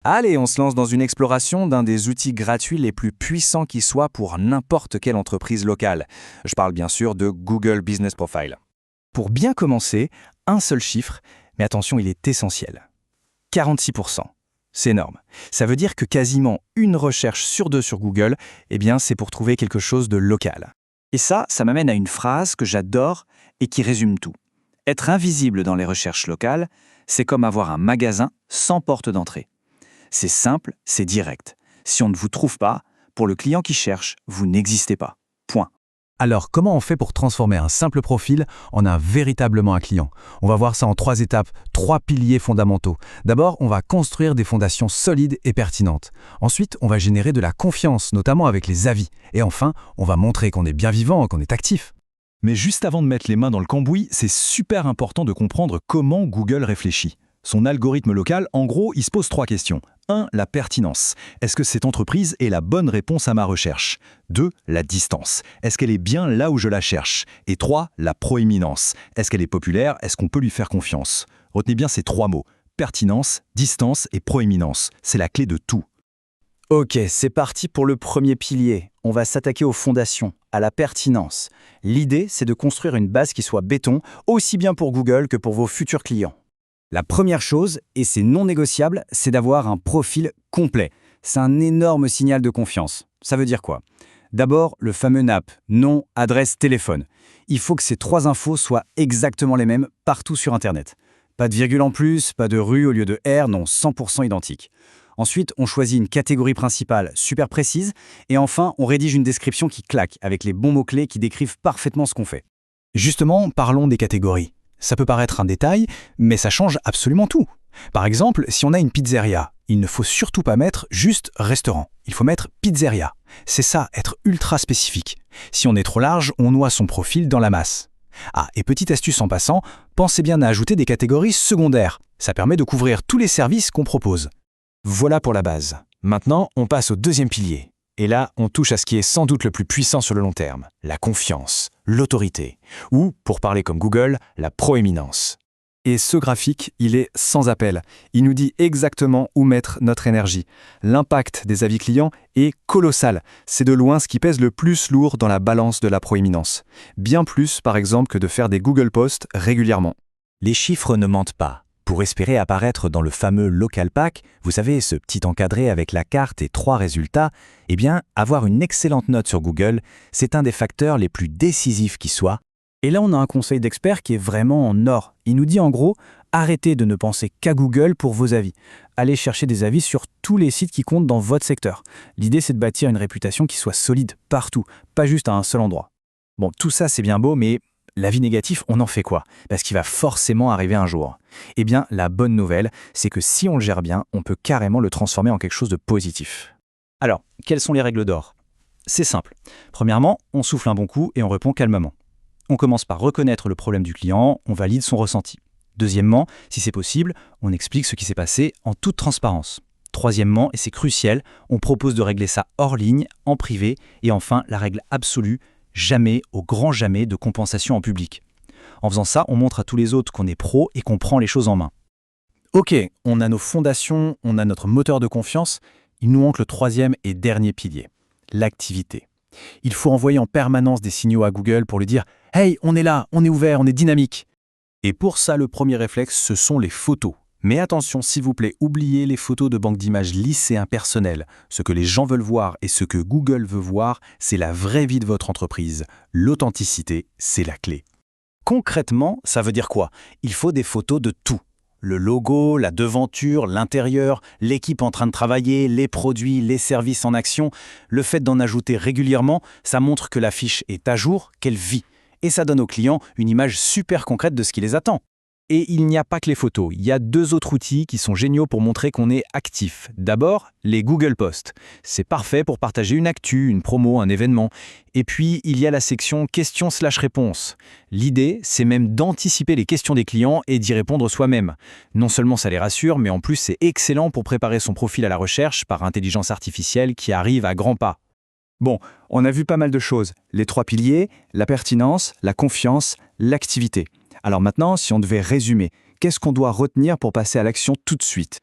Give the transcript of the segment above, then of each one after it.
Allez, on se lance dans une exploration d'un des outils gratuits les plus puissants qui soit pour n'importe quelle entreprise locale. Je parle bien sûr de Google Business Profile. Pour bien commencer, un seul chiffre, mais attention, il est essentiel. 46%. C'est énorme. Ça veut dire que quasiment une recherche sur deux sur Google, c'est pour trouver quelque chose de local. Et ça m'amène à une phrase que j'adore et qui résume tout. Être invisible dans les recherches locales, c'est comme avoir un magasin sans porte d'entrée. C'est simple, c'est direct. Si on ne vous trouve pas, pour le client qui cherche, vous n'existez pas. Point. Alors, comment on fait pour transformer un simple profil en véritablement un client? On va voir ça en 3 étapes, 3 piliers fondamentaux. D'abord, on va construire des fondations solides et pertinentes. Ensuite, on va générer de la confiance, notamment avec les avis. Et enfin, on va montrer qu'on est bien vivant, qu'on est actif. Mais juste avant de mettre les mains dans le cambouis, c'est super important de comprendre comment Google réfléchit. Son algorithme local, en gros, il se pose 3 questions. 1. La pertinence. Est-ce que cette entreprise est la bonne réponse à ma recherche? 2. La distance. Est-ce qu'elle est bien là où je la cherche? Et 3. La proéminence. Est-ce qu'elle est populaire? Est-ce qu'on peut lui faire confiance? Retenez bien ces 3 mots. Pertinence, distance et proéminence. C'est la clé de tout. Ok, c'est parti pour le premier pilier. On va s'attaquer aux fondations, à la pertinence. L'idée, c'est de construire une base qui soit béton, aussi bien pour Google que pour vos futurs clients. La première chose, et c'est non négociable, c'est d'avoir un profil complet. C'est un énorme signal de confiance. Ça veut dire quoi? D'abord, le fameux NAP, nom, adresse, téléphone. Il faut que ces 3 infos soient exactement les mêmes partout sur Internet. Pas de virgule en plus, pas de rue au lieu de R, non, 100% identique. Ensuite, on choisit une catégorie principale super précise. Et enfin, on rédige une description qui claque, avec les bons mots-clés qui décrivent parfaitement ce qu'on fait. Justement, parlons des catégories. Ça peut paraître un détail, mais ça change absolument tout. Par exemple, si on a une pizzeria, il ne faut surtout pas mettre juste restaurant. Il faut mettre pizzeria. C'est ça, être ultra spécifique. Si on est trop large, on noie son profil dans la masse. Ah, et petite astuce en passant, pensez bien à ajouter des catégories secondaires. Ça permet de couvrir tous les services qu'on propose. Voilà pour la base. Maintenant, on passe au deuxième pilier. Et là, on touche à ce qui est sans doute le plus puissant sur le long terme, la confiance, l'autorité, ou, pour parler comme Google, la proéminence. Et ce graphique, il est sans appel. Il nous dit exactement où mettre notre énergie. L'impact des avis clients est colossal. C'est de loin ce qui pèse le plus lourd dans la balance de la proéminence. Bien plus, par exemple, que de faire des Google Posts régulièrement. Les chiffres ne mentent pas. Pour espérer apparaître dans le fameux Local Pack, vous savez, ce petit encadré avec la carte et 3 résultats, avoir une excellente note sur Google, c'est un des facteurs les plus décisifs qui soit. Et là, on a un conseil d'expert qui est vraiment en or. Il nous dit en gros, arrêtez de ne penser qu'à Google pour vos avis. Allez chercher des avis sur tous les sites qui comptent dans votre secteur. L'idée, c'est de bâtir une réputation qui soit solide partout, pas juste à un seul endroit. Bon, tout ça, c'est bien beau, mais l'avis négatif, on en fait quoi? Parce qu'il va forcément arriver un jour. La bonne nouvelle, c'est que si on le gère bien, on peut carrément le transformer en quelque chose de positif. Alors, quelles sont les règles d'or? C'est simple. Premièrement, on souffle un bon coup et on répond calmement. On commence par reconnaître le problème du client, on valide son ressenti. Deuxièmement, si c'est possible, on explique ce qui s'est passé en toute transparence. Troisièmement, et c'est crucial, on propose de régler ça hors ligne, en privé. Et enfin, la règle absolue, jamais, au grand jamais, de compensation en public. En faisant ça, on montre à tous les autres qu'on est pro et qu'on prend les choses en main. Ok, on a nos fondations, on a notre moteur de confiance. Il nous manque le 3e et dernier pilier, l'activité. Il faut envoyer en permanence des signaux à Google pour lui dire « Hey, on est là, on est ouvert, on est dynamique ». Et pour ça, le premier réflexe, ce sont les photos. Mais attention, s'il vous plaît, oubliez les photos de banque d'images lisses et impersonnelles. Ce que les gens veulent voir et ce que Google veut voir, c'est la vraie vie de votre entreprise. L'authenticité, c'est la clé. Concrètement, ça veut dire quoi? Il faut des photos de tout. Le logo, la devanture, l'intérieur, l'équipe en train de travailler, les produits, les services en action. Le fait d'en ajouter régulièrement, ça montre que la fiche est à jour, qu'elle vit. Et ça donne aux clients une image super concrète de ce qui les attend. Et il n'y a pas que les photos, il y a 2 autres outils qui sont géniaux pour montrer qu'on est actif. D'abord, les Google Posts. C'est parfait pour partager une actu, une promo, un événement. Et puis, il y a la section questions/réponses. L'idée, c'est même d'anticiper les questions des clients et d'y répondre soi-même. Non seulement ça les rassure, mais en plus c'est excellent pour préparer son profil à la recherche par intelligence artificielle qui arrive à grands pas. Bon, on a vu pas mal de choses. Les 3 piliers, la pertinence, la confiance, l'activité. Alors maintenant, si on devait résumer, qu'est-ce qu'on doit retenir pour passer à l'action tout de suite?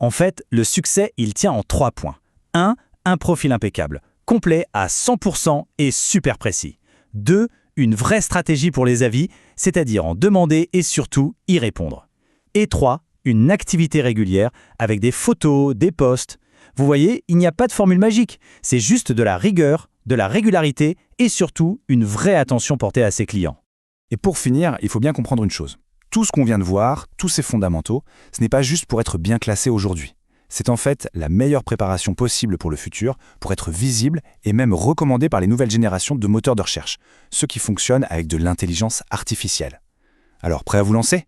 En fait, le succès, il tient en 3 points. 1. Un profil impeccable, complet à 100% et super précis. 2. Une vraie stratégie pour les avis, c'est-à-dire en demander et surtout y répondre. Et 3. Une activité régulière avec des photos, des posts. Vous voyez, il n'y a pas de formule magique, c'est juste de la rigueur, de la régularité et surtout une vraie attention portée à ses clients. Et pour finir, il faut bien comprendre une chose. Tout ce qu'on vient de voir, tous ces fondamentaux, ce n'est pas juste pour être bien classé aujourd'hui. C'est en fait la meilleure préparation possible pour le futur, pour être visible et même recommandé par les nouvelles générations de moteurs de recherche, ceux qui fonctionnent avec de l'intelligence artificielle. Alors, prêt à vous lancer ?